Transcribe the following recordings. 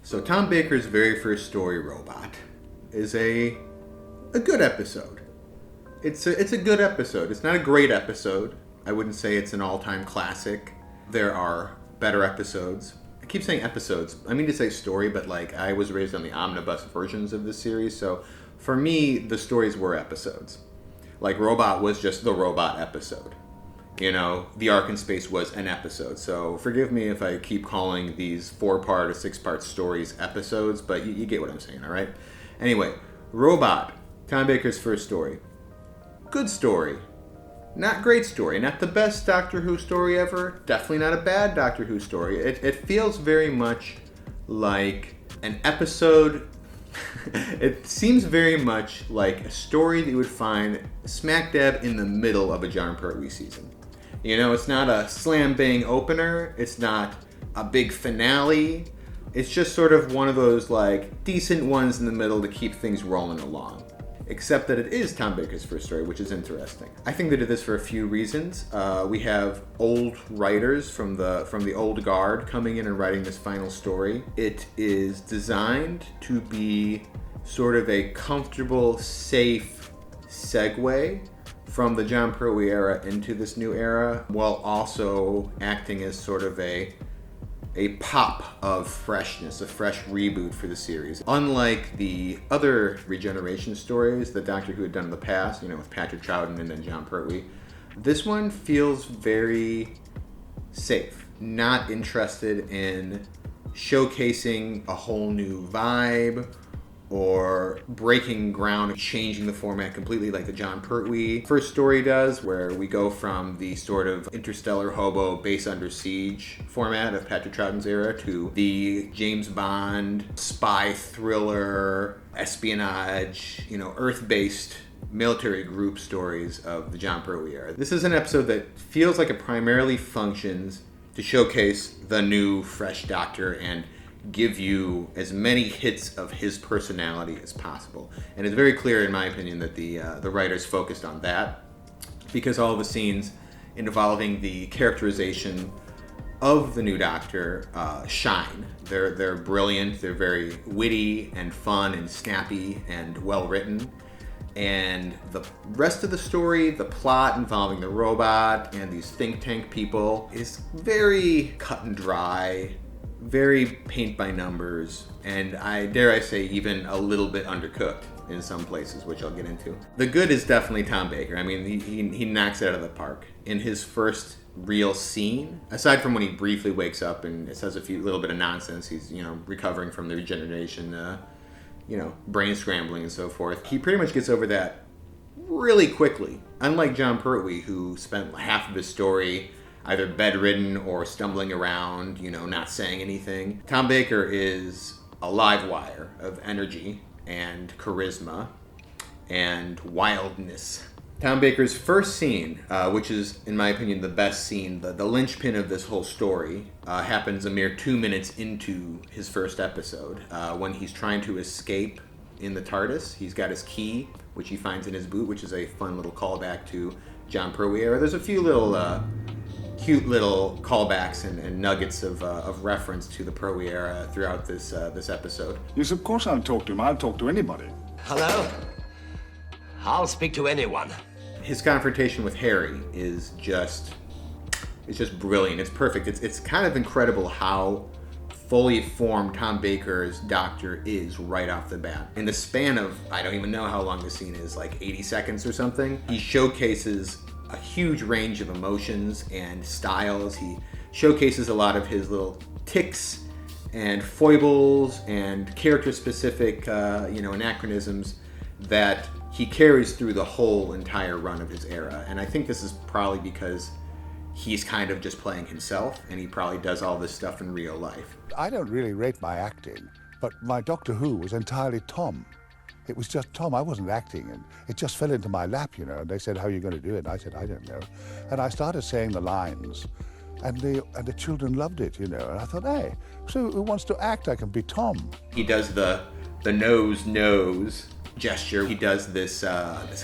So Tom Baker's very first story, Robot, is a good episode. It's a good episode. It's not a great episode. I wouldn't say it's an all-time classic. There are better episodes. I keep saying episodes. I mean to say story, but like I was raised on the omnibus versions of this series, so for me, the stories were episodes. Like Robot was just the Robot episode. You know, The Ark in Space was an episode. So forgive me if I keep calling these 4-part or 6-part stories episodes, but you get what I'm saying, all right? Anyway, Robot, Tom Baker's first story. Good story. Not great story. Not the best Doctor Who story ever. Definitely not a bad Doctor Who story. It feels very much like an episode. It seems very much like a story that you would find smack dab in the middle of a Jon Pertwee season. You know, it's not a slam bang opener. It's not a big finale. It's just sort of one of those like decent ones in the middle to keep things rolling along. Except that it is Tom Baker's first story, which is interesting. I think they did this for a few reasons. We have old writers from the old guard coming in and writing this final story. It is designed to be sort of a comfortable, safe segue from the Jon Pertwee era into this new era, while also acting as sort of a pop of freshness, a fresh reboot for the series. Unlike the other regeneration stories that Doctor Who had done in the past, you know, with Patrick Troughton and then Jon Pertwee, this one feels very safe. Not interested in showcasing a whole new vibe or breaking ground, changing the format completely like the Jon Pertwee first story does, where we go from the sort of interstellar hobo base under siege format of Patrick Troughton's era to the James Bond spy thriller, espionage, you know, Earth-based military group stories of the Jon Pertwee era. This is an episode that feels like it primarily functions to showcase the new, fresh Doctor and give you as many hits of his personality as possible. And it's very clear, in my opinion, that the writers focused on that, because all the scenes involving the characterization of the new Doctor shine. They're brilliant. They're very witty and fun and snappy and well written. And the rest of the story, the plot involving the robot and these think tank people, is very cut and dry, very paint by numbers, and I dare I say even a little bit undercooked in some places, which I'll get into. The good is definitely Tom Baker. I mean, he knocks it out of the park. In his first real scene, aside from when he briefly wakes up and says a little bit of nonsense, he's, you know, recovering from the regeneration, brain scrambling and so forth, he pretty much gets over that really quickly. Unlike Jon Pertwee, who spent half of his story either bedridden or stumbling around, you know, not saying anything. Tom Baker is a live wire of energy and charisma and wildness. Tom Baker's first scene, which is, in my opinion, the best scene, the linchpin of this whole story, happens a mere 2 minutes into his first episode, when he's trying to escape in the TARDIS. He's got his key, which he finds in his boot, which is a fun little callback to Jon Pertwee era. There's a few little cute little callbacks and nuggets of reference to the Pertwee era throughout this episode. Yes, of course I'll talk to him. I'll talk to anybody. Hello? I'll speak to anyone. His confrontation with Harry is just brilliant. It's perfect. It's kind of incredible how fully formed Tom Baker's Doctor is right off the bat. In the span of, I don't even know how long the scene is, like 80 seconds or something, he showcases a huge range of emotions and styles. He showcases a lot of his little tics and foibles and character-specific, anachronisms that he carries through the whole entire run of his era. And I think this is probably because he's kind of just playing himself, and he probably does all this stuff in real life. I don't really rate my acting, but my Doctor Who was entirely Tom. It was just Tom. I wasn't acting, and it just fell into my lap, you know. And they said, "How are you going to do it?" And I said, "I don't know." And I started saying the lines, and the children loved it, you know. And I thought, hey, so who wants to act? I can be Tom. He does the nose gesture. He does this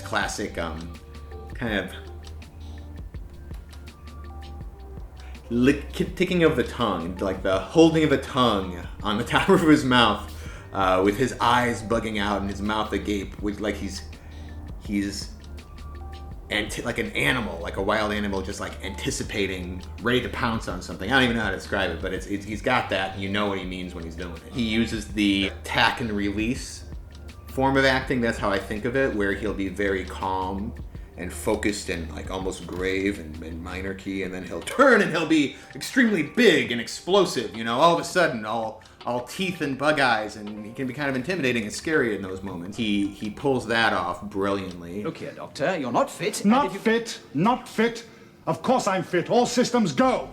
classic kind of. ticking of the tongue, like the holding of the tongue on the top of his mouth, with his eyes bugging out and his mouth agape, with like he's like an animal, like a wild animal, just like anticipating, ready to pounce on something. I don't even know how to describe it, but he's got that, and you know what he means when he's doing it. He uses the attack and release form of acting. That's how I think of it, where he'll be very calm and focused and like almost grave and minor key, and then he'll turn and he'll be extremely big and explosive, you know, all of a sudden all teeth and bug eyes, and he can be kind of intimidating and scary in those moments. He pulls that off brilliantly. Look here, Doctor, you're not fit. Not fit, not fit. Of course I'm fit. All systems go.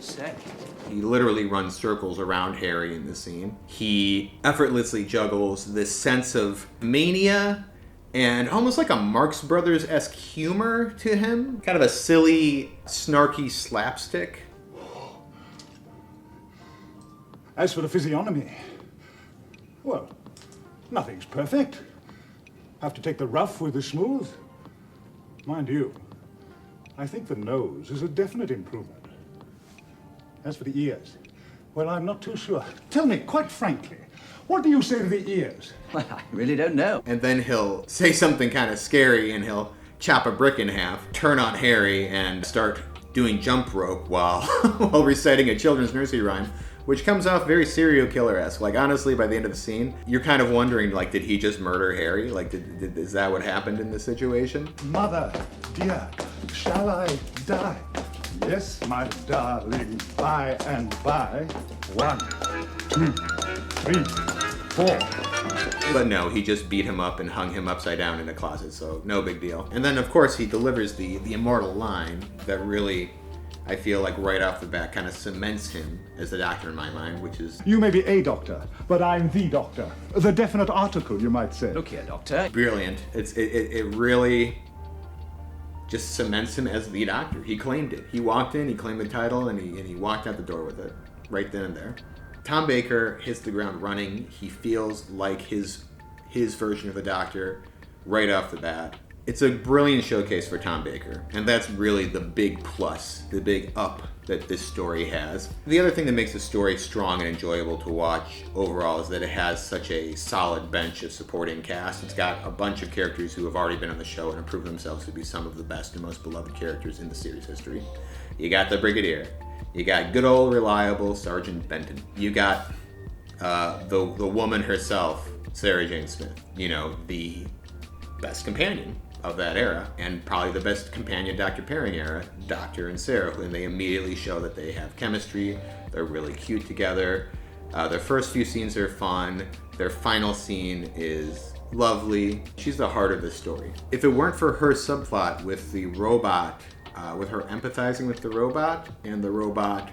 Say. He literally runs circles around Harry in this scene. He effortlessly juggles this sense of mania and almost like a Marx Brothers-esque humor to him. Kind of a silly, snarky slapstick. As for the physiognomy, well, nothing's perfect. Have to take the rough with the smooth. Mind you, I think the nose is a definite improvement. As for the ears, well, I'm not too sure. Tell me, quite frankly, what do you say to the ears? Well, I really don't know. And then he'll say something kind of scary, and he'll chop a brick in half, turn on Harry, and start doing jump rope while while reciting a children's nursery rhyme, which comes off very serial killer-esque. Like, honestly, by the end of the scene, you're kind of wondering, like, did he just murder Harry? Like, is that what happened in this situation? Mother, dear, shall I die? Yes, my darling, by and by. 1, 2, 3, 4. But no, he just beat him up and hung him upside down in a closet, so no big deal. And then, of course, he delivers the immortal line that really, I feel like right off the bat, kind of cements him as the Doctor in my mind, which is... You may be a doctor, but I'm the doctor. The definite article, you might say. Look here, Doctor. brilliant. It really just cements him as the Doctor. He claimed it. He walked in, he claimed the title, and he walked out the door with it, right then and there. Tom Baker hits the ground running. He feels like his version of the Doctor right off the bat. It's a brilliant showcase for Tom Baker, and that's really the big plus, the big up that this story has. The other thing that makes the story strong and enjoyable to watch overall is that it has such a solid bench of supporting cast. It's got a bunch of characters who have already been on the show and have proven themselves to be some of the best and most beloved characters in the series history. You got the Brigadier. You got good old reliable Sergeant Benton. You got the woman herself, Sarah Jane Smith. You know, the best companion of that era, and probably the best companion Dr. Pairing era, Doctor and Sarah, and they immediately show that they have chemistry. They're really cute together. Their first few scenes are fun. Their final scene is lovely. She's the heart of the story. If it weren't for her subplot with the robot, with her empathizing with the robot, and the robot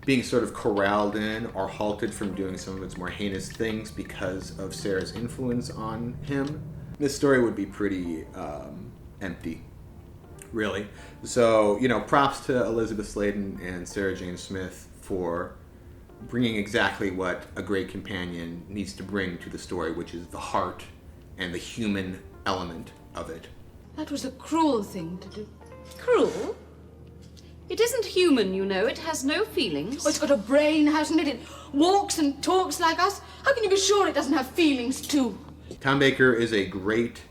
being sort of corralled in or halted from doing some of its more heinous things because of Sarah's influence on him, this story would be pretty empty, really. So, you know, props to Elizabeth Sladen and Sarah Jane Smith for bringing exactly what a great companion needs to bring to the story, which is the heart and the human element of it. That was a cruel thing to do. Cruel? It isn't human, you know. It has no feelings. Oh, it's got a brain, hasn't it? It walks and talks like us. How can you be sure it doesn't have feelings, too? Tom Baker is a great,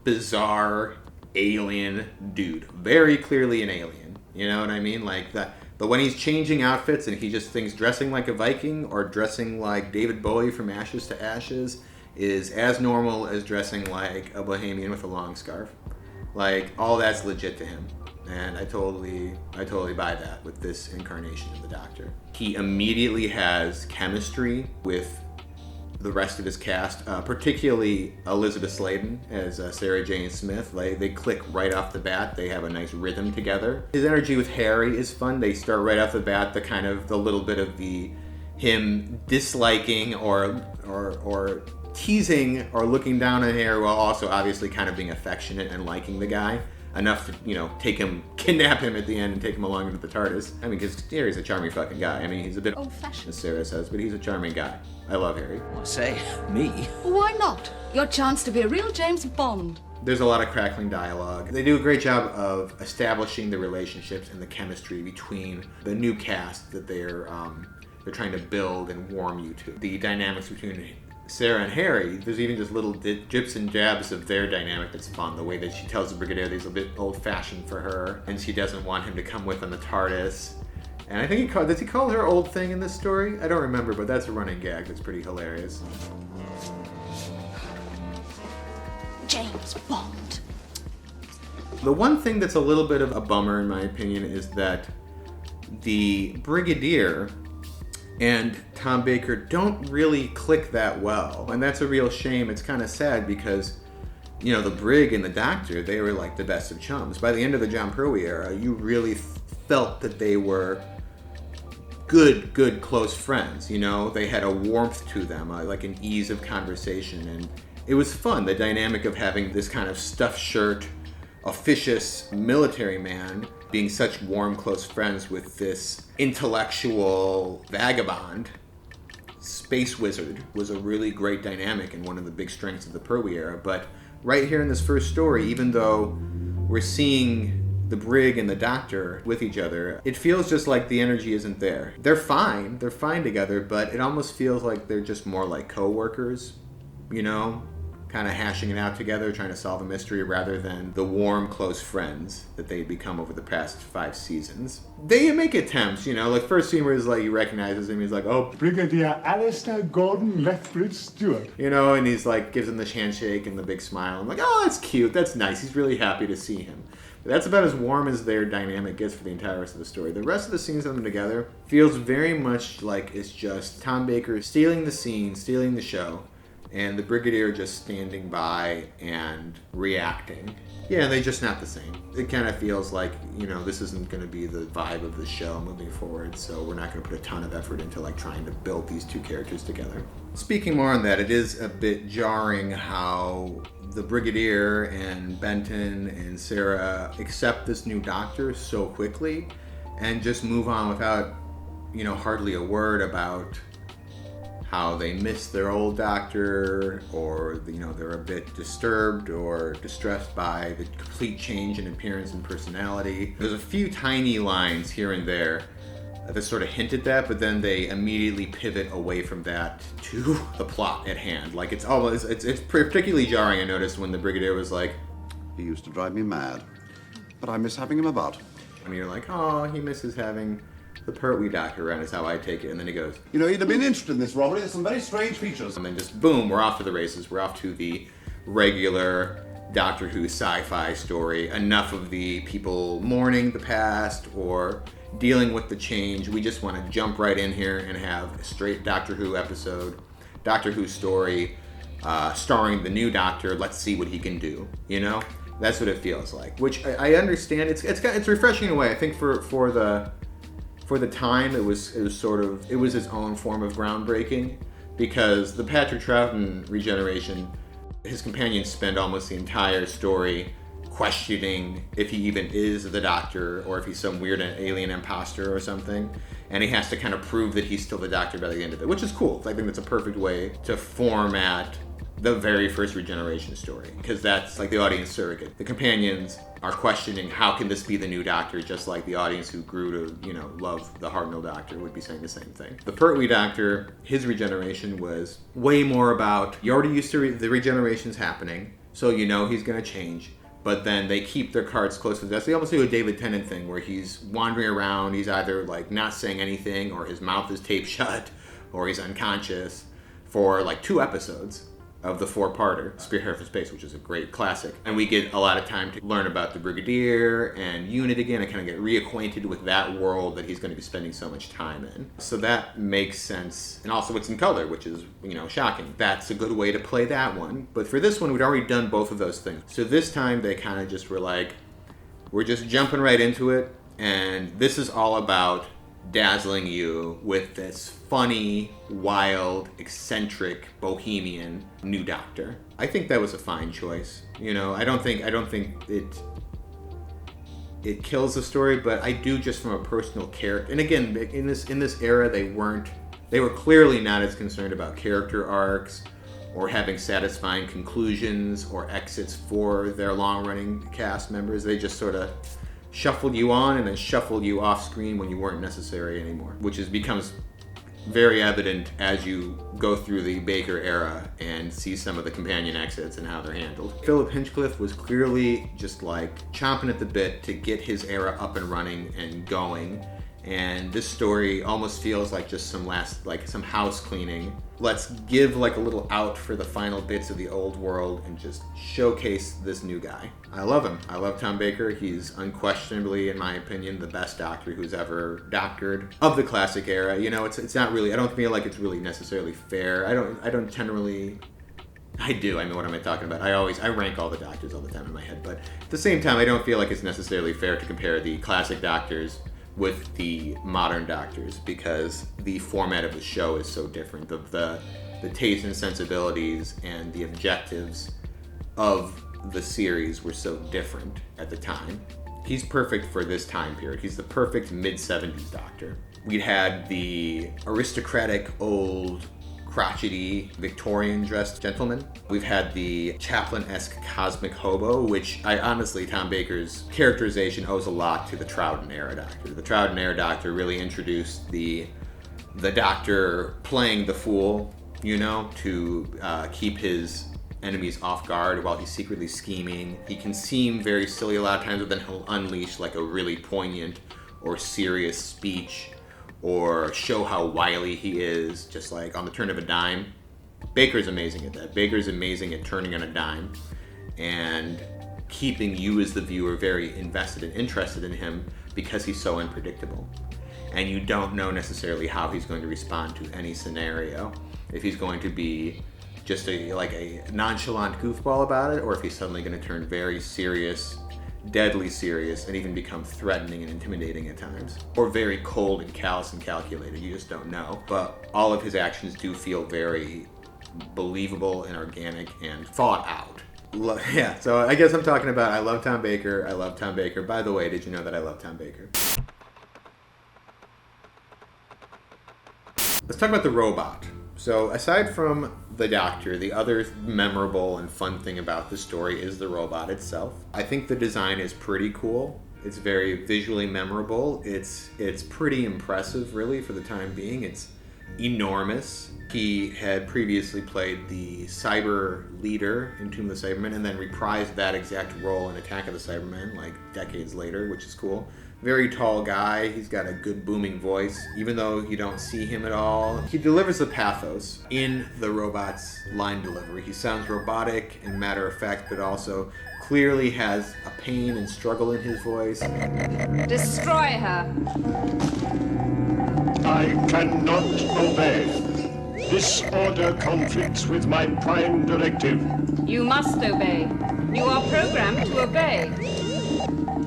bizarre, alien dude. Very clearly an alien. You know what I mean? Like that. But when he's changing outfits and he just thinks dressing like a Viking or dressing like David Bowie from Ashes to Ashes is as normal as dressing like a Bohemian with a long scarf. Like, all that's legit to him. And I totally buy that with this incarnation of the Doctor. He immediately has chemistry with the rest of his cast, particularly Elizabeth Sladen as Sarah Jane Smith. They click right off the bat. They have a nice rhythm together. His energy with Harry is fun. They start right off the bat, the little bit of him disliking or teasing or looking down on Harry while also obviously kind of being affectionate and liking the guy enough to, you know, kidnap him at the end and take him along into the TARDIS. I mean, because Harry's a charming fucking guy. I mean, he's a bit old-fashioned, as Sarah says, but he's a charming guy. I love Harry. I say, me? Why not? Your chance to be a real James Bond. There's a lot of crackling dialogue. They do a great job of establishing the relationships and the chemistry between the new cast that they're trying to build and warm you to. The dynamics between Sarah and Harry, there's even just little drips and jabs of their dynamic that's fun. The way that she tells the Brigadier that he's a bit old-fashioned for her, and she doesn't want him to come with on the TARDIS. And I think does he call her old thing in this story? I don't remember, but that's a running gag that's pretty hilarious. James Bond. The one thing that's a little bit of a bummer, in my opinion, is that the Brigadier and Tom Baker don't really click that well. And that's a real shame. It's kind of sad because, you know, the Brig and the Doctor, they were like the best of chums. By the end of the John Pertwee era, you really felt that they were good, close friends. You know, they had a warmth to them, like an ease of conversation. And it was fun, the dynamic of having this kind of stuffed shirt, officious military man being such warm, close friends with this intellectual vagabond. Space wizard was a really great dynamic and one of the big strengths of the Pertwee era. But right here in this first story, even though we're seeing the Brig and the Doctor with each other, it feels just like the energy isn't there. They're fine together, but it almost feels like they're just more like co-workers, you know? Kind of hashing it out together, trying to solve a mystery, rather than the warm, close friends that they've become over the past 5 seasons. They make attempts, you know, like first scene where he's like, he recognizes him, he's like, oh, Brigadier Alistair Gordon Lethbridge-Stewart. you know, and he's like, gives him the handshake and the big smile. I'm like, oh, that's cute, that's nice, he's really happy to see him. But that's about as warm as their dynamic gets for the entire rest of the story. The rest of the scenes of them together feels very much like it's just Tom Baker stealing the scene, stealing the show, and the Brigadier just standing by and reacting. Yeah, they're just not the same. It kind of feels like, you know, this isn't going to be the vibe of the show moving forward, so we're not going to put a ton of effort into like trying to build these two characters together. Speaking more on that, it is a bit jarring how the Brigadier and Benton and Sarah accept this new Doctor so quickly and just move on without, you know, hardly a word about how they miss their old Doctor, or, you know, they're a bit disturbed or distressed by the complete change in appearance and personality. There's a few tiny lines here and there that sort of hint at that, but then they immediately pivot away from that to the plot at hand. Like it's particularly jarring, I noticed, when the Brigadier was like, He used to drive me mad, but I miss having him about. and you're like, oh, he misses having the Pertwee Doctor around, is how I take it. And then he goes, You know, he'd have been interested in this robbery. There's some very strange features. and then just boom, we're off to the races. We're off to the regular Doctor Who sci-fi story. Enough of the people mourning the past or dealing with the change. We just want to jump right in here and have a straight Doctor Who episode, Doctor Who story, starring the new Doctor. Let's see what he can do. You know, that's what it feels like. Which I understand. It's refreshing in a way. I think for the time, it was its own form of groundbreaking, because the Patrick Troughton regeneration, his companions spend almost the entire story questioning if he even is the Doctor or if he's some weird alien imposter or something, and he has to kind of prove that he's still the Doctor by the end of it, which is cool. I think that's a perfect way to format the very first regeneration story, because that's like the audience surrogate. The companions are questioning, how can this be the new Doctor, just like the audience who grew to, you know, love the Hartnell Doctor would be saying the same thing. The Pertwee Doctor, his regeneration was way more about, you're already used to the regenerations happening, so you know he's going to change, but then they keep their cards close to the vest. They almost do a David Tennant thing where he's wandering around, he's either like not saying anything, or his mouth is taped shut, or he's unconscious for like 2 episodes of the 4-parter, Spearhead from Space, which is a great classic. And we get a lot of time to learn about the Brigadier and Unit again, and kind of get reacquainted with that world that he's going to be spending so much time in. So that makes sense. And also it's in color, which is, you know, shocking. That's a good way to play that one. But for this one, we'd already done both of those things. So this time they kind of just were like, we're just jumping right into it, and this is all about dazzling you with this funny, wild, eccentric, bohemian new Doctor. I think that was a fine choice. You know, I don't think it kills the story, but I do, just from a personal character. And again, in this era, they were clearly not as concerned about character arcs or having satisfying conclusions or exits for their long-running cast members. They just sort of shuffled you on and then shuffled you off screen when you weren't necessary anymore, which becomes very evident as you go through the Baker era and see some of the companion exits and how they're handled. Philip Hinchcliffe was clearly just like chomping at the bit to get his era up and running and going. And this story almost feels like just some house cleaning. Let's give like a little out for the final bits of the old world and just showcase this new guy. I love him. I love Tom Baker. He's unquestionably, in my opinion, the best doctor who's ever doctored of the classic era. You know, it's not really, I don't feel like it's really necessarily fair. I don't generally, I do, I mean, what am I talking about? I rank all the doctors all the time in my head, but at the same time, I don't feel like it's necessarily fair to compare the classic doctors with the modern doctors, because the format of the show is so different. The taste and sensibilities and the objectives of the series were so different at the time. He's perfect for this time period. He's the perfect mid-70s doctor. We'd had the aristocratic old crotchety Victorian dressed gentleman. We've had the chaplain-esque cosmic hobo, which I honestly, Tom Baker's characterization owes a lot to the Troughton era doctor. The Troughton era doctor really introduced the doctor playing the fool, you know, to keep his enemies off guard while he's secretly scheming. He can seem very silly a lot of times, but then he'll unleash like a really poignant or serious speech or show how wily he is, just like on the turn of a dime. Baker's amazing at that. Baker's amazing at turning on a dime and keeping you as the viewer very invested and interested in him because he's so unpredictable. And you don't know necessarily how he's going to respond to any scenario. If he's going to be just a nonchalant goofball about it, or if he's suddenly going to turn very serious, deadly serious, and even become threatening and intimidating at times, or very cold and callous and calculated. You just don't know. But all of his actions do feel very believable and organic and thought out. Yeah, so I guess I'm talking about I love Tom Baker. I love Tom Baker. By the way, did you know that I love Tom Baker? Let's talk about the robot. So aside from the doctor, the other memorable and fun thing about the story is the robot itself. I think the design is pretty cool. It's very visually memorable. It's pretty impressive, really, for the time being. It's enormous. He had previously played the cyber leader in Tomb of the Cybermen and then reprised that exact role in Attack of the Cybermen like decades later, which is cool. Very tall guy. He's got a good booming voice. Even though you don't see him at all, he delivers the pathos in the robot's line delivery. He sounds robotic and matter of fact, but also clearly has a pain and struggle in his voice. Destroy her. I cannot obey. This order conflicts with my prime directive. You must obey. You are programmed to obey.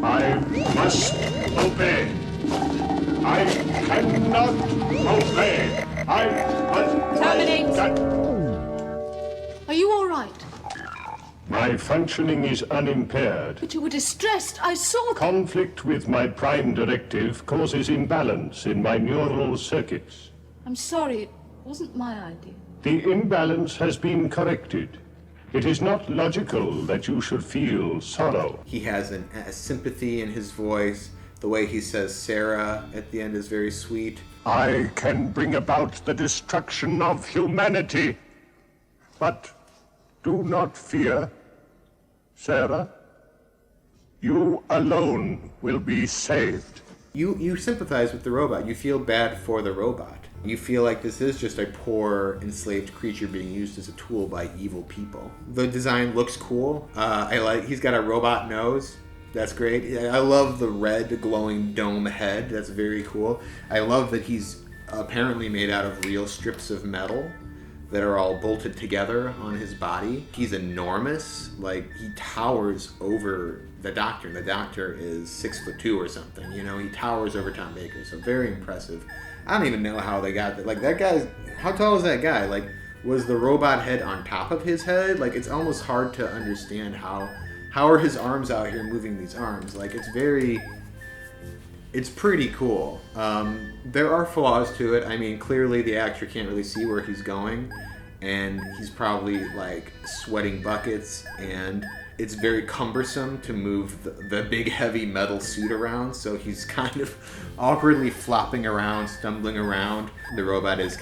I must obey. I cannot obey. I must... Terminate. Are you all right? My functioning is unimpaired. But you were distressed. I saw... Conflict with my prime directive causes imbalance in my neural circuits. I'm sorry. It wasn't my idea. The imbalance has been corrected. It is not logical that you should feel sorrow. He has a sympathy in his voice. The way he says Sarah at the end is very sweet. I can bring about the destruction of humanity. But do not fear, Sarah. You alone will be saved. You sympathize with the robot. You feel bad for the robot. You feel like this is just a poor, enslaved creature being used as a tool by evil people. The design looks cool. He's got a robot nose. That's great. I love the red glowing dome head. That's very cool. I love that he's apparently made out of real strips of metal that are all bolted together on his body. He's enormous. Like, he towers over the Doctor, and the Doctor is 6'2" or something. You know, he towers over Tom Baker, so very impressive. I don't even know how they got that. Like, that guy's... How tall is that guy? Like, was the robot head on top of his head? Like, it's almost hard to understand how are his arms out here moving these arms? Like, it's pretty cool. There are flaws to it. I mean, clearly the actor can't really see where he's going. and he's probably like sweating buckets, and it's very cumbersome to move the big heavy metal suit around, so he's kind of awkwardly flopping around, stumbling around. The robot is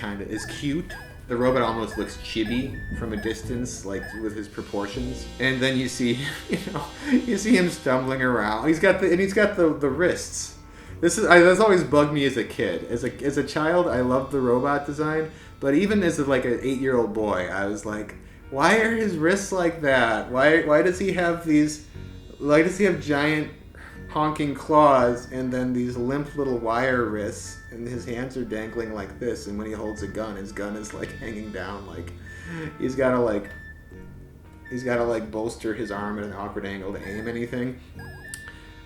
cute. The robot almost looks chibi from a distance, like with his proportions. And then you see him stumbling around. He's got the wrists. That's always bugged me as a kid. As a child, I loved the robot design, but even as like an 8-year-old boy, I was like, why are his wrists like that? Why does he have giant honking claws and then these limp little wire wrists, and his hands are dangling like this, and when he holds a gun, his gun is like hanging down, like he's gotta bolster his arm at an awkward angle to aim anything.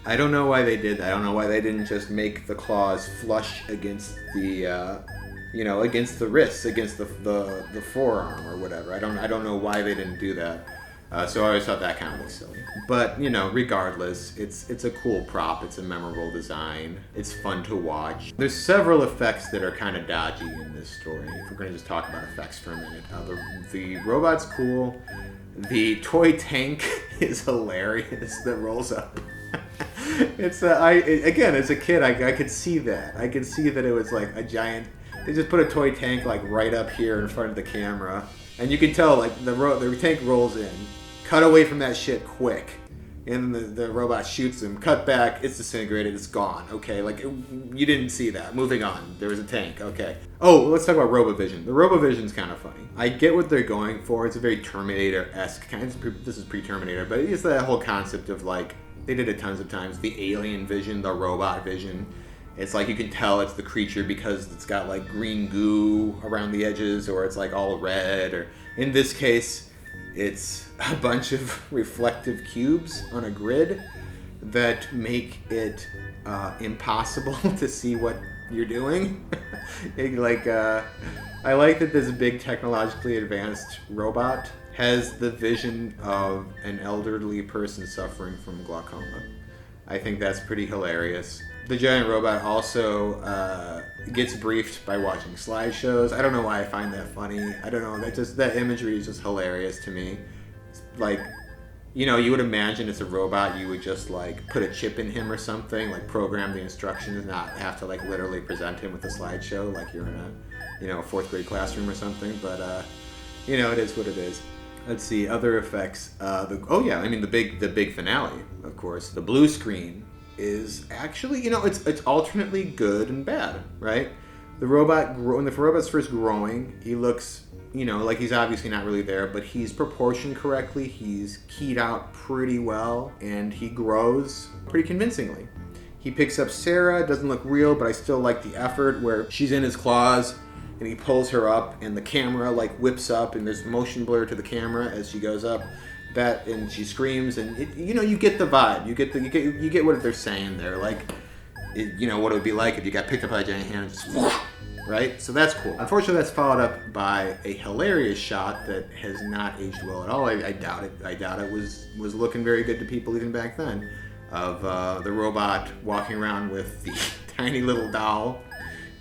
I don't know why they did that. I don't know why they didn't just make the claws flush against the against the wrists, against the forearm or whatever. I don't know why they didn't do that. So I always thought that kind of was silly. But, regardless, it's a cool prop. It's a memorable design. It's fun to watch. There's several effects that are kind of dodgy in this story, if we're going to just talk about effects for a minute. The robot's cool. The toy tank is hilarious that rolls up. Again, as a kid, I could see that. I could see that it was like a giant... They just put a toy tank like right up here in front of the camera. And you can tell like the tank rolls in. Cut away from that shit quick. And the robot shoots him. Cut back. It's disintegrated. It's gone. Okay, like you didn't see that. Moving on. There was a tank. Okay. Oh, let's talk about RoboVision. The RoboVision's kind of funny. I get what they're going for. It's a very Terminator-esque kind of... This is pre-Terminator, but it's that whole concept of like... They did it tons of times. The alien vision, the robot vision. It's like you can tell it's the creature because it's got like green goo around the edges, or it's like all red, or in this case, it's a bunch of reflective cubes on a grid that make it impossible to see what you're doing. I like that this big technologically advanced robot has the vision of an elderly person suffering from glaucoma. I think that's pretty hilarious. The giant robot also gets briefed by watching slideshows. I don't know why I find that funny. I don't know. That imagery is just hilarious to me. It's like, you would imagine it's a robot. You would just like put a chip in him or something, like program the instructions, not have to like literally present him with a slideshow like you're in a 4th grade classroom or something. But it is what it is. Let's see other effects. The big finale, of course. The blue screen is actually, it's alternately good and bad, right? The robot, when the robot's first growing, he looks, like he's obviously not really there, but he's proportioned correctly. He's keyed out pretty well, and he grows pretty convincingly. He picks up Sarah. Doesn't look real, but I still like the effort where she's in his claws. And he pulls her up, and the camera like whips up, and there's motion blur to the camera as she goes up. And she screams, and you get the vibe. You get what they're saying there, like, what it would be like if you got picked up by a giant hand and just whoosh, right? So that's cool. Unfortunately, that's followed up by a hilarious shot that has not aged well at all. I doubt it. I doubt it was looking very good to people even back then. Of the robot walking around with the tiny little doll.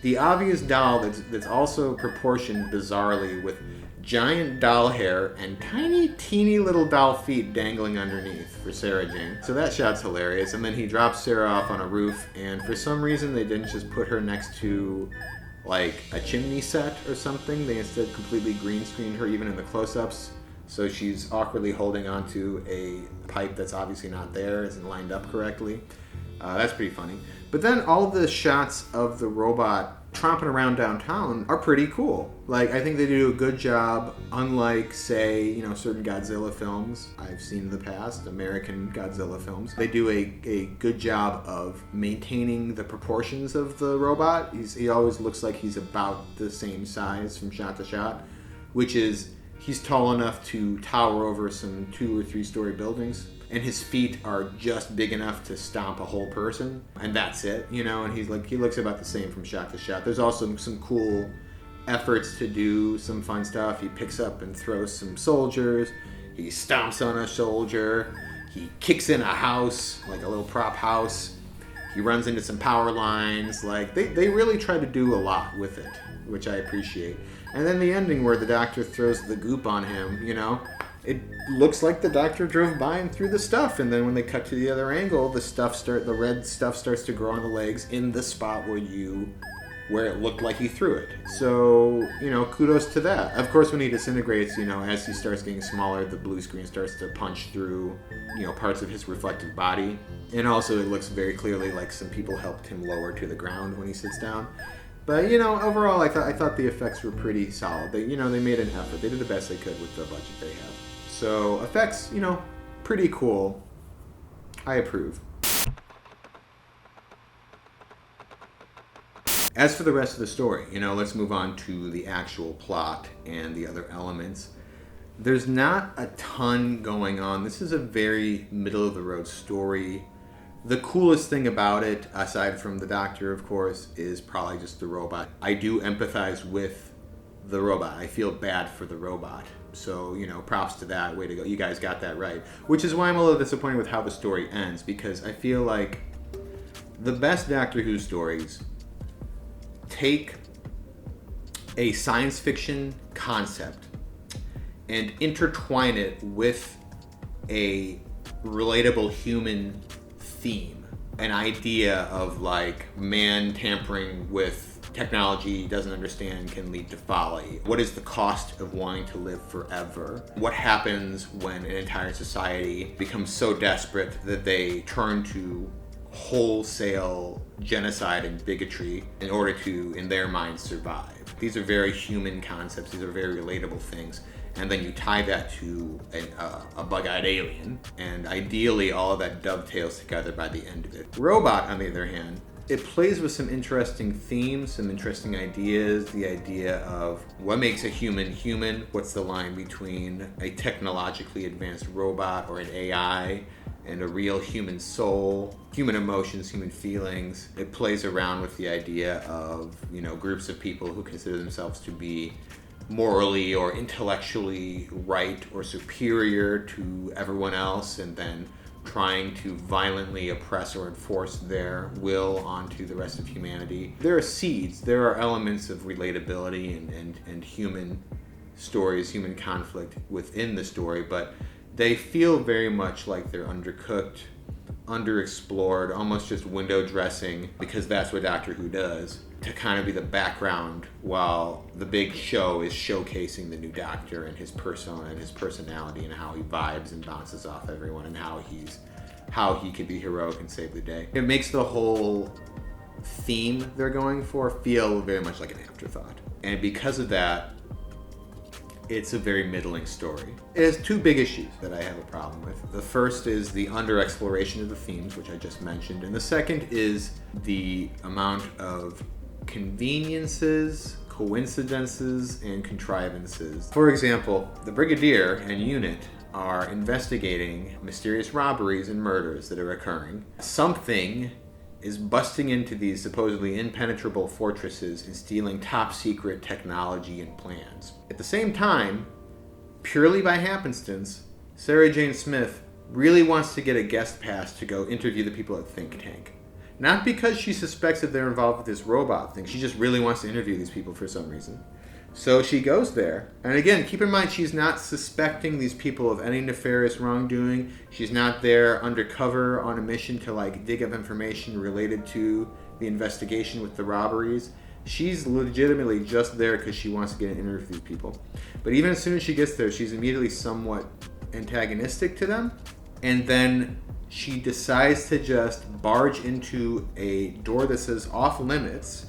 The obvious doll that's also proportioned bizarrely with giant doll hair and tiny, teeny little doll feet dangling underneath for Sarah Jane. So that shot's hilarious. And then he drops Sarah off on a roof, and for some reason they didn't just put her next to like a chimney set or something. They instead completely green screened her even in the close-ups. So she's awkwardly holding onto a pipe that's obviously not there, isn't lined up correctly. That's pretty funny. But then all the shots of the robot tromping around downtown are pretty cool. Like, I think they do a good job, unlike, say, certain Godzilla films I've seen in the past, American Godzilla films. They do a good job of maintaining the proportions of the robot. He always looks like he's about the same size from shot to shot, which is, he's tall enough to tower over some 2 or 3 story buildings. And his feet are just big enough to stomp a whole person, and that's it, and he looks about the same from shot to shot. There's also some cool efforts to do some fun stuff. He picks up and throws some soldiers, he stomps on a soldier, he kicks in a house, like a little prop house, He runs into some power lines. Like, they really try to do a lot with it, which I appreciate. And then the ending where the Doctor throws the goop on him, you know, it looks like the Doctor drove by and threw the stuff. And then when they cut to the other angle, the red stuff starts to grow on the legs in the spot where it looked like he threw it. So, you know, kudos to that. Of course, when he disintegrates, you know, as he starts getting smaller, the blue screen starts to punch through, you know, parts of his reflective body. And also it looks very clearly like some people helped him lower to the ground when he sits down. But, you know, overall, I thought the effects were pretty solid. They made an effort. They did the best they could with the budget they have. So, effects, you know, pretty cool. I approve. As for the rest of the story, you know, let's move on to the actual plot and the other elements. There's not a ton going on. This is a very middle-of-the-road story. The coolest thing about it, aside from the Doctor, of course, is probably just the robot. I do empathize with the robot. I feel bad for the robot. So, you know, props to that. Way to go. You guys got that right. Which is why I'm a little disappointed with how the story ends, because I feel like the best Doctor Who stories take a science fiction concept and intertwine it with a relatable human theme. An idea of like man tampering with technology he doesn't understand can lead to folly. What is the cost of wanting to live forever? What happens when an entire society becomes so desperate that they turn to wholesale genocide and bigotry in order to, in their minds, survive? These are very human concepts. These are very relatable things. And then you tie that to a bug-eyed alien, and ideally all of that dovetails together by the end of it. Robot, on the other hand, it plays with some interesting themes, some interesting ideas. The idea of what makes a human human, what's the line between a technologically advanced robot or an AI and a real human soul, human emotions, human feelings. It plays around with the idea of, you know, groups of people who consider themselves to be morally or intellectually right or superior to everyone else, and then trying to violently oppress or enforce their will onto the rest of humanity. There are seeds, there are elements of relatability and human stories, human conflict within the story, but they feel very much like they're undercooked, underexplored, almost just window dressing, because that's what Doctor Who does, to kind of be the background while the big show is showcasing the new Doctor and his persona and his personality and how he vibes and bounces off everyone and how he could be heroic and save the day. It makes the whole theme they're going for feel very much like an afterthought. And because of that, it's a very middling story. It has two big issues that I have a problem with. The first is the under-exploration of the themes, which I just mentioned, and the second is the amount of conveniences, coincidences, and contrivances. For example, the Brigadier and unit are investigating mysterious robberies and murders that are occurring. Something is busting into these supposedly impenetrable fortresses and stealing top secret technology and plans. At the same time, purely by happenstance, Sarah Jane Smith really wants to get a guest pass to go interview the people at Think Tank. Not because she suspects that they're involved with this robot thing, she just really wants to interview these people for some reason. So she goes there, and again, keep in mind she's not suspecting these people of any nefarious wrongdoing. She's not there undercover on a mission to like dig up information related to the investigation with the robberies. She's legitimately just there because she wants to get an interview with these people. But even as soon as she gets there, she's immediately somewhat antagonistic to them, and then she decides to just barge into a door that says off limits.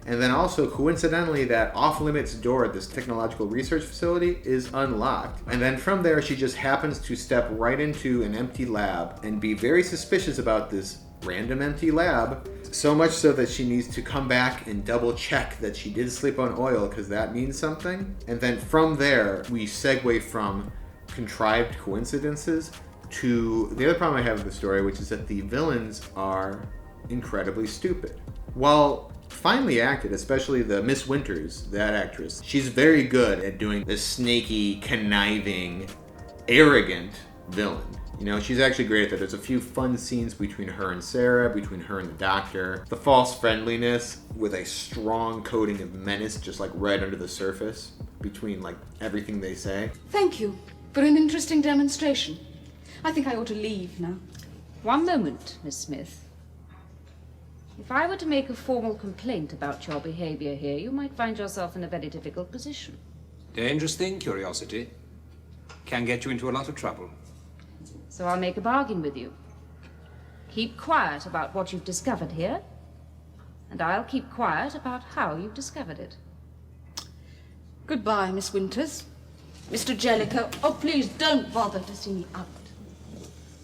And then also, coincidentally, that off-limits door at this technological research facility is unlocked. And then from there, she just happens to step right into an empty lab and be very suspicious about this random empty lab. So much so that she needs to come back and double check that she did slip on oil, because that means something. And then from there, we segue from contrived coincidences to the other problem I have with the story, which is that the villains are incredibly stupid. While finely acted, especially the Miss Winters, that actress, she's very good at doing this snaky, conniving, arrogant villain. You know, she's actually great at that. There's a few fun scenes between her and Sarah, between her and the Doctor. The false friendliness with a strong coating of menace just like right under the surface between like everything they say. Thank you for an interesting demonstration. I think I ought to leave now. One moment, Miss Smith. If I were to make a formal complaint about your behavior here, you might find yourself in a very difficult position. Dangerous thing, curiosity. Can get you into a lot of trouble. So I'll make a bargain with you. Keep quiet about what you've discovered here, and I'll keep quiet about how you've discovered it. Goodbye, Miss Winters. Mr. Jellicoe, oh, please don't bother to see me out.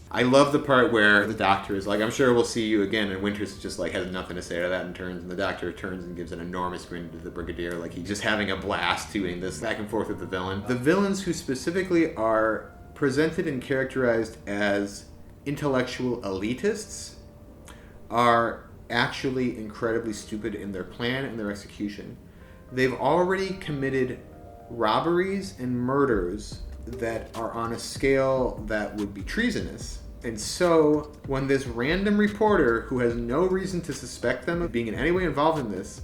I love the part where the Doctor is like, I'm sure we'll see you again, and Winters just like has nothing to say to that and turns, and the Doctor turns and gives an enormous grin to the Brigadier, like he's just having a blast doing this back and forth with the villain. The villains who specifically are presented and characterized as intellectual elitists are actually incredibly stupid in their plan and their execution. They've already committed robberies and murders that are on a scale that would be treasonous. And so when this random reporter who has no reason to suspect them of being in any way involved in this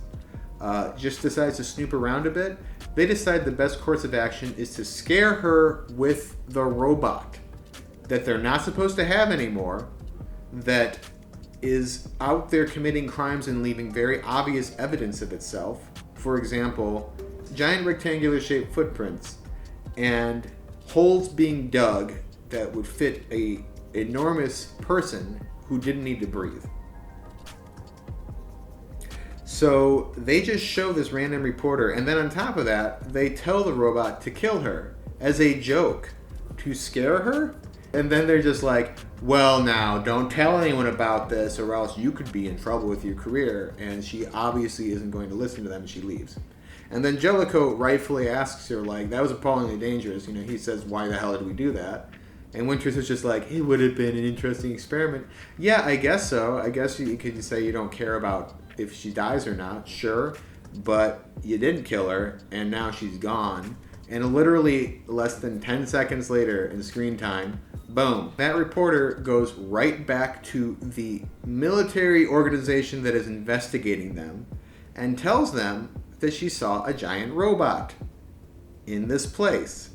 just decides to snoop around a bit, they decide the best course of action is to scare her with the robot that they're not supposed to have anymore, that is out there committing crimes and leaving very obvious evidence of itself. For example, giant rectangular shaped footprints and holes being dug that would fit a enormous person who didn't need to breathe. So they just show this random reporter, and then on top of that, they tell the robot to kill her as a joke to scare her. And then they're just like, well, now don't tell anyone about this or else you could be in trouble with your career. And she obviously isn't going to listen to them, and she leaves. And then Jellicoe rightfully asks her, like, that was appallingly dangerous. You know, he says, why the hell did we do that? And Winters is just like, it would have been an interesting experiment. Yeah, I guess so. I guess you could say you don't care about if she dies or not, sure. But you didn't kill her, and now she's gone. And literally less than 10 seconds later in screen time, boom, that reporter goes right back to the military organization that is investigating them and tells them that she saw a giant robot in this place.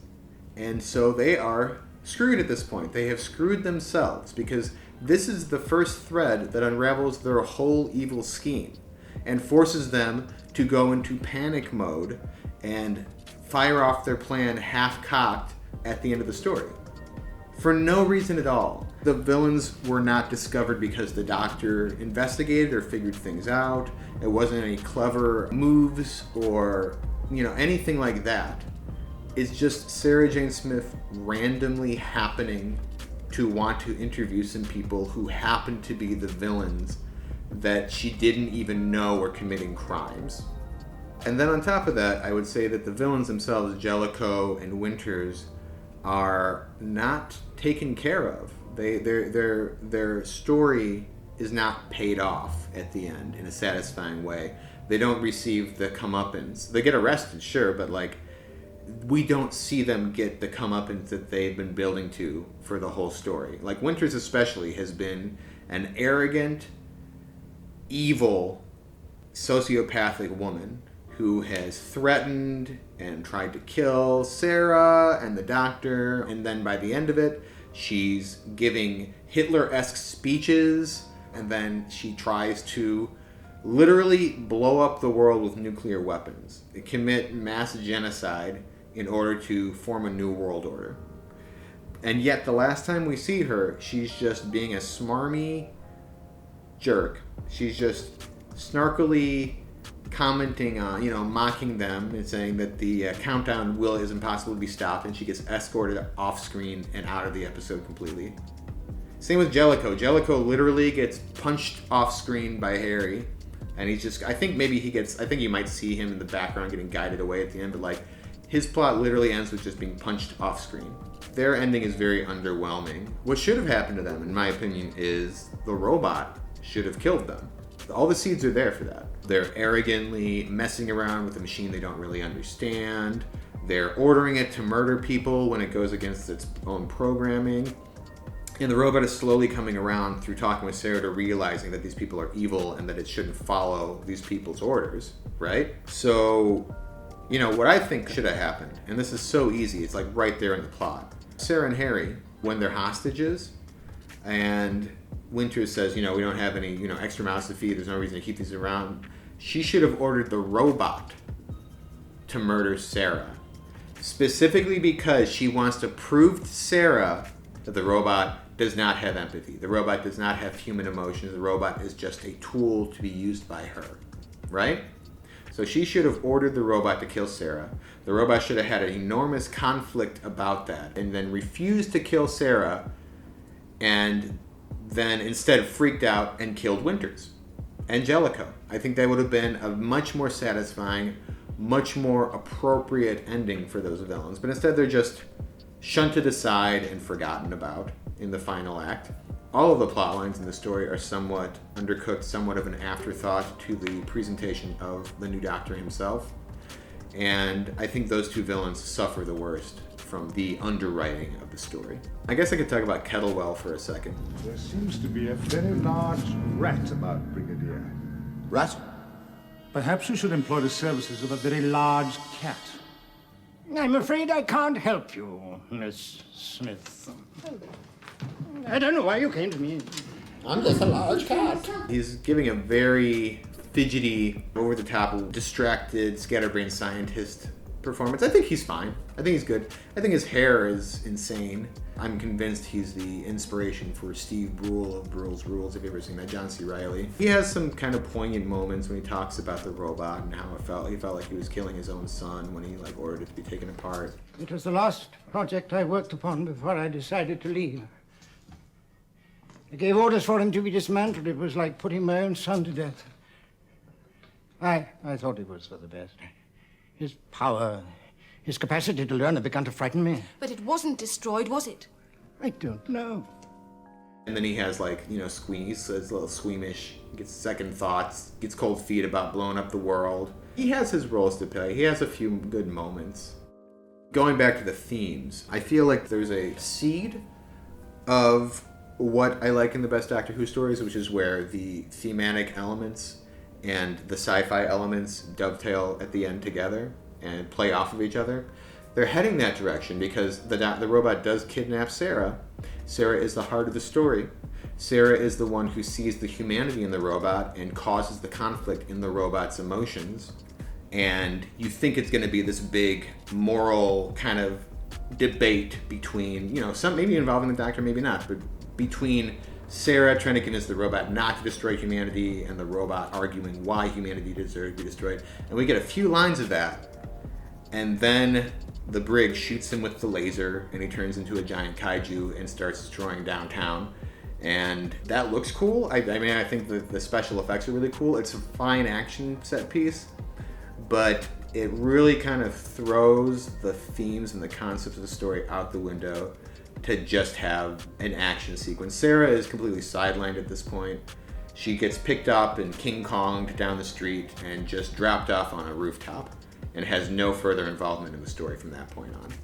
And so they are screwed at this point. They have screwed themselves because this is the first thread that unravels their whole evil scheme and forces them to go into panic mode and fire off their plan half-cocked at the end of the story. For no reason at all. The villains were not discovered because the Doctor investigated or figured things out. It wasn't any clever moves or, anything like that. It's just Sarah Jane Smith randomly happening to want to interview some people who happen to be the villains that she didn't even know were committing crimes. And then on top of that, I would say that the villains themselves, Jellicoe and Winters, are not taken care of. Their story is not paid off at the end in a satisfying way. They don't receive the comeuppance. They get arrested, sure, but we don't see them get the comeuppance that they've been building to for the whole story. Like Winters especially has been an arrogant, evil, sociopathic woman who has threatened and tried to kill Sarah and the Doctor, and then by the end of it, she's giving Hitler-esque speeches, and then she tries to literally blow up the world with nuclear weapons, commit mass genocide in order to form a new world order. And yet the last time we see her, she's just being a smarmy jerk. She's just snarkily commenting on, mocking them and saying that the countdown is impossible to be stopped, and she gets escorted off screen and out of the episode completely. Same with Jellicoe. Jellicoe literally gets punched off screen by Harry, and he's just, I think you might see him in the background getting guided away at the end, but his plot literally ends with just being punched off screen. Their ending is very underwhelming. What should have happened to them, in my opinion, is the robot should have killed them. All the seeds are there for that. They're arrogantly messing around with a machine they don't really understand. They're ordering it to murder people when it goes against its own programming. And the robot is slowly coming around through talking with Sarah to realizing that these people are evil and that it shouldn't follow these people's orders, right? So, what I think should have happened, and this is so easy, it's like right there in the plot. Sarah and Harry, when they're hostages, and Winters says, we don't have any, extra mouths to feed, there's no reason to keep these around. She should have ordered the robot to murder Sarah, specifically because she wants to prove to Sarah that the robot does not have empathy. The robot does not have human emotions. The robot is just a tool to be used by her, right? So she should have ordered the robot to kill Sarah. The robot should have had an enormous conflict about that and then refused to kill Sarah and then instead freaked out and killed Winters and Jellicoe. I think that would have been a much more satisfying, much more appropriate ending for those villains. But instead they're just shunted aside and forgotten about in the final act. All of the plot lines in the story are somewhat undercooked, somewhat of an afterthought to the presentation of the new Doctor himself. And I think those two villains suffer the worst from the underwriting of the story. I guess I could talk about Kettlewell for a second. There seems to be a very large rat about, Brigadier. Rat? Perhaps you should employ the services of a very large cat. I'm afraid I can't help you, Miss Smith. I don't know why you came to me. I'm just a large cat. He's giving a very fidgety, over-the-top, distracted, scatterbrained scientist performance. I think he's fine. I think he's good. I think his hair is insane. I'm convinced he's the inspiration for Steve Brule of Brule's Rules, if you've ever seen that, John C. Reilly. He has some kind of poignant moments when he talks about the robot and how he felt like he was killing his own son when he ordered it to be taken apart. It was the last project I worked upon before I decided to leave. I gave orders for him to be dismantled. It was like putting my own son to death. I thought it was for the best. His power, his capacity to learn had begun to frighten me. But it wasn't destroyed, was it? I don't know. And then he has he's a little squeamish, gets second thoughts, gets cold feet about blowing up the world. He has his roles to play. He has a few good moments. Going back to the themes, I feel like there's a seed of what I like in the best Doctor Who stories, which is where the thematic elements and the sci-fi elements dovetail at the end together and play off of each other. They're heading that direction because the robot does kidnap Sarah. Sarah is the heart of the story. Sarah is the one who sees the humanity in the robot and causes the conflict in the robot's emotions. And you think it's going to be this big moral kind of debate between, some maybe involving the Doctor, maybe not, but between Sarah trying to convince the robot not to destroy humanity and the robot arguing why humanity deserves to be destroyed. And we get a few lines of that. And then the brig shoots him with the laser and he turns into a giant kaiju and starts destroying downtown. And that looks cool. I think the special effects are really cool. It's a fine action set piece, but it really kind of throws the themes and the concepts of the story out the window to just have an action sequence. Sarah is completely sidelined at this point. She gets picked up and King Konged down the street and just dropped off on a rooftop and has no further involvement in the story from that point on.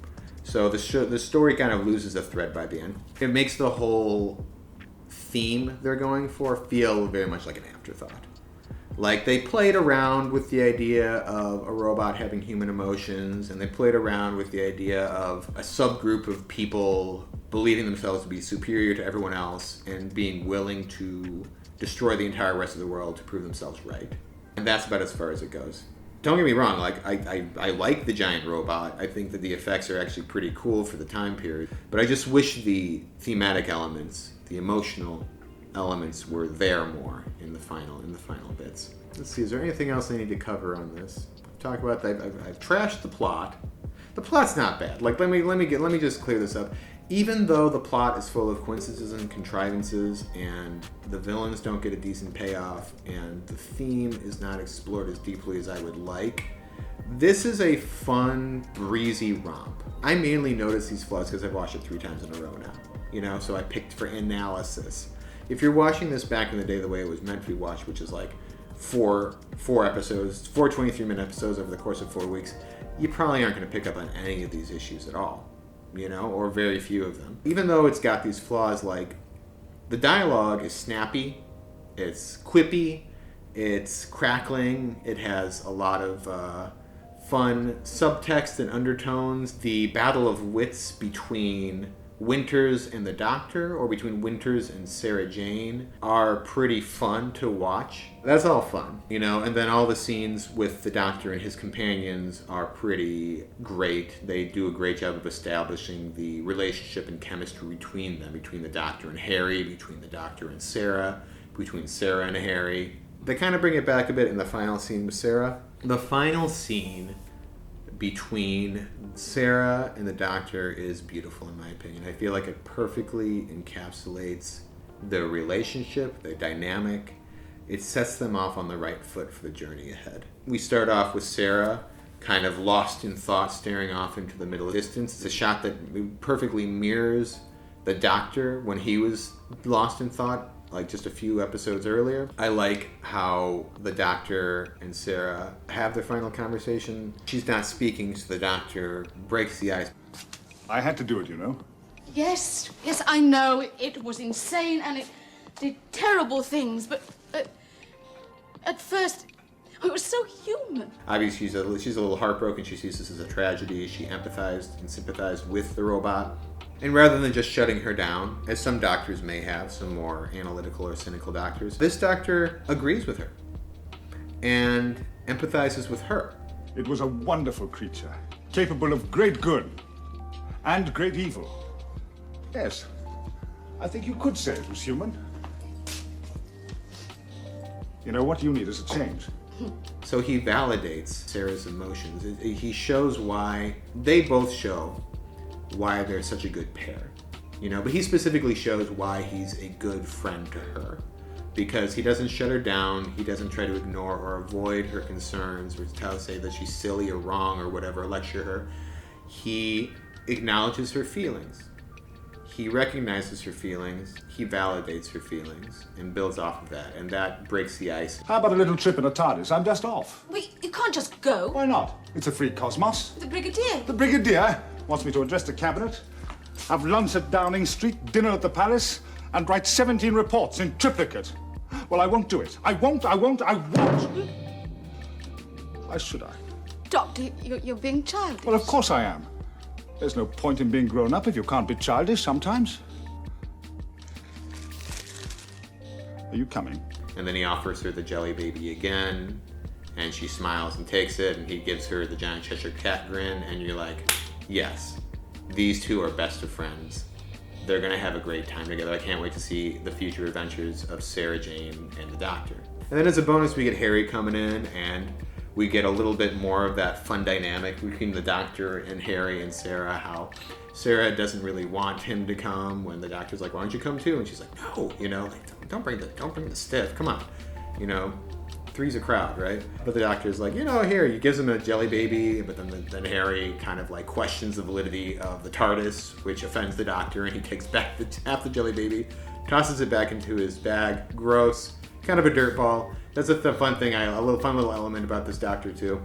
So the story kind of loses a thread by the end. It makes the whole theme they're going for feel very much like an afterthought. Like, they played around with the idea of a robot having human emotions, and they played around with the idea of a subgroup of people believing themselves to be superior to everyone else and being willing to destroy the entire rest of the world to prove themselves right. And that's about as far as it goes. Don't get me wrong, I like the giant robot. I think that the effects are actually pretty cool for the time period. But I just wish the thematic elements, the emotional elements were there more in the final bits. Let's see, is there anything else I need to cover on this? Talk about that. I've trashed the plot. The plot's not bad. Let me just clear this up. Even though the plot is full of coincidences and contrivances, and the villains don't get a decent payoff, and the theme is not explored as deeply as I would like, this is a fun, breezy romp. I mainly notice these flaws because I've watched it 3 times in a row now. So I picked for analysis. If you're watching this back in the day the way it was meant to be watched, which is like four episodes, 4 23-minute episodes over the course of 4 weeks, you probably aren't going to pick up on any of these issues at all, you know, or very few of them. Even though it's got these flaws, like the dialogue is snappy, it's quippy, it's crackling, it has a lot of fun subtext and undertones. The battle of wits between Winters and the Doctor, or between Winters and Sarah Jane, are pretty fun to watch. That's all fun, you know, and then all the scenes with the Doctor and his companions are pretty great. They do a great job of establishing the relationship and chemistry between them, between the Doctor and Harry, between the Doctor and Sarah, between Sarah and Harry. They kind of bring it back a bit in the final scene with Sarah. The final scene between Sarah and the Doctor is beautiful, in my opinion. I feel like it perfectly encapsulates the relationship, the dynamic. It sets them off on the right foot for the journey ahead. We start off with Sarah kind of lost in thought, staring off into the middle distance. It's a shot that perfectly mirrors the Doctor when he was lost in thought, like just a few episodes earlier. I like how the Doctor and Sarah have their final conversation. She's not speaking, so the Doctor breaks the ice. I had to do it, you know. Yes, I know. It was insane and it did terrible things, but at first, it was so human. Obviously, she's a little heartbroken. She sees this as a tragedy. She empathized and sympathized with the robot. And rather than just shutting her down, as some doctors may have, some more analytical or cynical doctors, this doctor agrees with her and empathizes with her. It was a wonderful creature, capable of great good and great evil. Yes, I think you could say it was human. You know, what you need is a change. So he validates Sarah's emotions. He shows why, they both show why they're such a good pair, you know, but he specifically shows why he's a good friend to her, because he doesn't shut her down, he doesn't try to ignore or avoid her concerns or say that she's silly or wrong or whatever, lecture her. He acknowledges her feelings, he recognizes her feelings, he validates her feelings and builds off of that, and that breaks the ice. How about a little trip in a TARDIS? I'm just off. Wait, you can't just go. Why not? It's a free cosmos. The Brigadier. The Brigadier wants me to address the cabinet, have lunch at Downing Street, dinner at the Palace, and write 17 reports in triplicate. Well, I won't do it. I won't. Why should I? Doctor, you're being childish. Well, of course I am. There's no point in being grown up if you can't be childish sometimes. Are you coming? And then he offers her the jelly baby again, and she smiles and takes it, and he gives her the giant Cheshire Cat grin, and you're like, yes, these two are best of friends. They're gonna have a great time together. I can't wait to see the future adventures of Sarah Jane and the Doctor. And then as a bonus, we get Harry coming in, and we get a little bit more of that fun dynamic between the Doctor and Harry and Sarah, how Sarah doesn't really want him to come when the Doctor's like, why don't you come too? And she's like, no, you know, like, don't bring the stiff, come on, you know. Three's a crowd, right? But the Doctor's like, you know, here, he gives him a jelly baby, but then Harry kind of like questions the validity of the TARDIS, which offends the Doctor, and he takes back half the jelly baby, tosses it back into his bag. Gross. Kind of a dirtball. That's the fun thing, a fun little element about this Doctor too.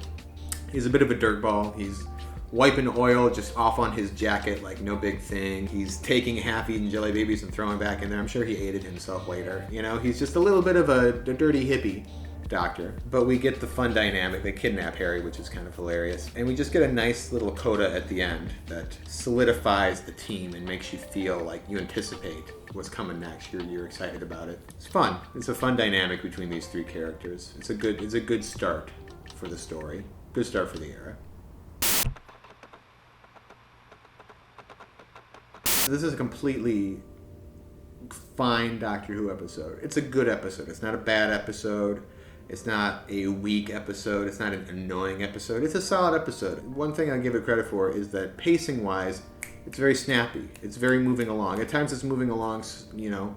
He's a bit of a dirtball. He's wiping oil just off on his jacket like no big thing. He's taking half-eaten jelly babies and throwing back in there. I'm sure he ate it himself later. You know, he's just a little bit of a dirty hippie Doctor. But we get the fun dynamic. They kidnap Harry, which is kind of hilarious. And we just get a nice little coda at the end that solidifies the team and makes you feel like you anticipate what's coming next. You're excited about it. It's fun. It's a fun dynamic between these three characters. It's a good start for the story. Good start for the era. This is a completely fine Doctor Who episode. It's a good episode. It's not a bad episode. It's not a weak episode. It's not an annoying episode. It's a solid episode. One thing I give it credit for is that pacing-wise, it's very snappy. It's very moving along. At times it's moving along, you know,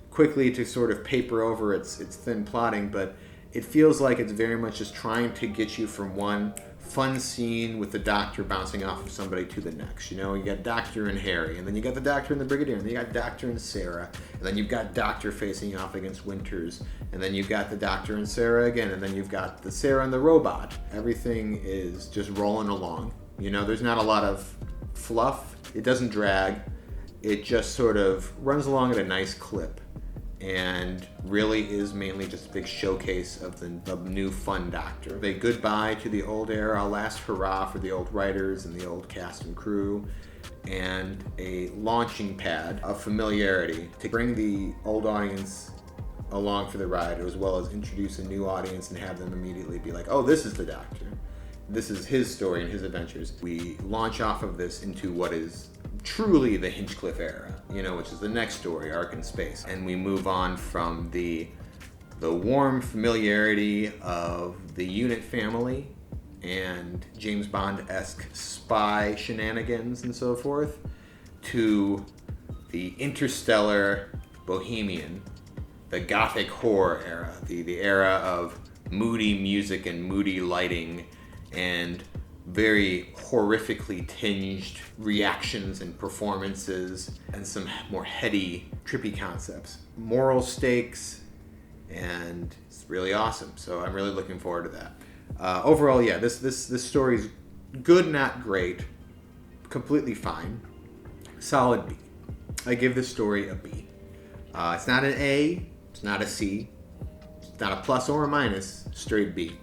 quickly to sort of paper over its thin plotting, but it feels like it's very much just trying to get you from one fun scene with the Doctor bouncing off of somebody to the next. You know, you got Doctor and Harry, and then you got the Doctor and the Brigadier, and then you got Doctor and Sarah, and then you've got Doctor facing off against Winters, and then you've got the Doctor and Sarah again, and then you've got the Sarah and the robot. Everything is just rolling along. You know, there's not a lot of fluff. It doesn't drag. It just sort of runs along at a nice clip, and really is mainly just a big showcase of the new fun Doctor. A goodbye to the old era, a last hurrah for the old writers and the old cast and crew, and a launching pad of familiarity to bring the old audience along for the ride, as well as introduce a new audience and have them immediately be like, oh, this is the Doctor. This is his story and his adventures. We launch off of this into what is truly the Hinchcliffe era, you know, which is the next story, Ark in Space. And we move on from the warm familiarity of the Unit family and James Bond-esque spy shenanigans and so forth, to the interstellar bohemian, the gothic horror era, the era of moody music and moody lighting and very horrifically tinged reactions and performances, and some more heady, trippy concepts. Moral stakes, and it's really awesome. So I'm really looking forward to that. Overall, yeah, this story's good, not great, completely fine. Solid B. I give this story a B. It's not an A, it's not a C, it's not a plus or a minus, straight B.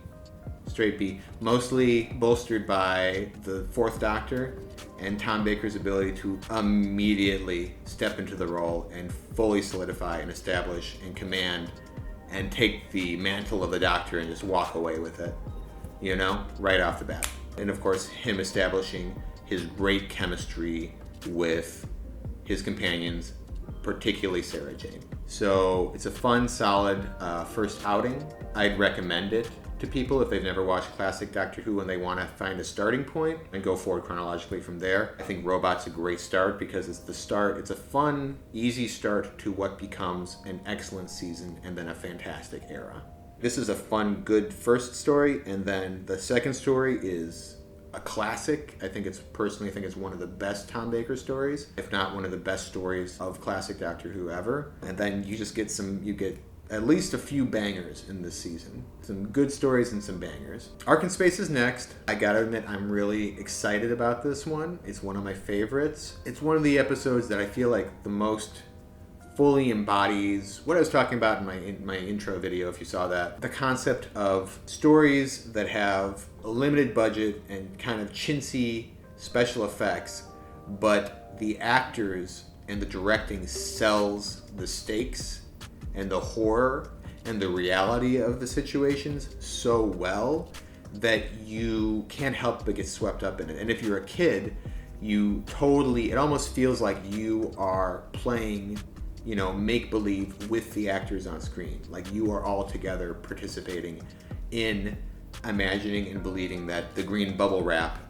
Straight B, mostly bolstered by the Fourth Doctor and Tom Baker's ability to immediately step into the role and fully solidify and establish and command and take the mantle of the Doctor and just walk away with it, you know, right off the bat. And of course, him establishing his great chemistry with his companions, particularly Sarah Jane. So it's a fun, solid first outing. I'd recommend it to people if they've never watched classic Doctor Who and they want to find a starting point and go forward chronologically from there. I think Robot's a great start because it's the start. It's a fun, easy start to what becomes an excellent season and then a fantastic era. This is a fun, good first story, and then the second story is a classic. I think it's one of the best Tom Baker stories, if not one of the best stories of classic Doctor Who ever. And then you just get at least a few bangers in this season. Some good stories and some bangers. Ark in Space is next. I gotta admit, I'm really excited about this one. It's one of my favorites. It's one of the episodes that I feel like the most fully embodies what I was talking about in my intro video, if you saw that. The concept of stories that have a limited budget and kind of chintzy special effects, but the actors and the directing sells the stakes and the horror and the reality of the situations so well that you can't help but get swept up in it. And if you're a kid, it almost feels like you are playing, you know, make-believe with the actors on screen. Like you are all together participating in imagining and believing that the green bubble wrap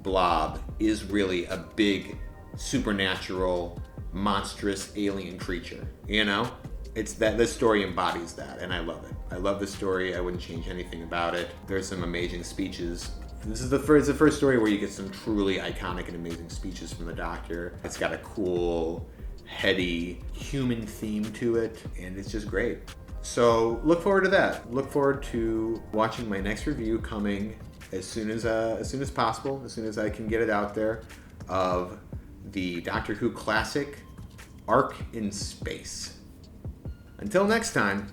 blob is really a big, supernatural, monstrous alien creature, you know? It's that this story embodies that, and I love it. I love the story. I wouldn't change anything about it. There's some amazing speeches. This is the first story where you get some truly iconic and amazing speeches from the Doctor. It's got a cool, heady, human theme to it, and it's just great. So look forward to that. Look forward to watching my next review coming as soon as possible, as soon as I can get it out there, of the Doctor Who classic, Ark in Space. Until next time,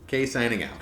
Kay signing out.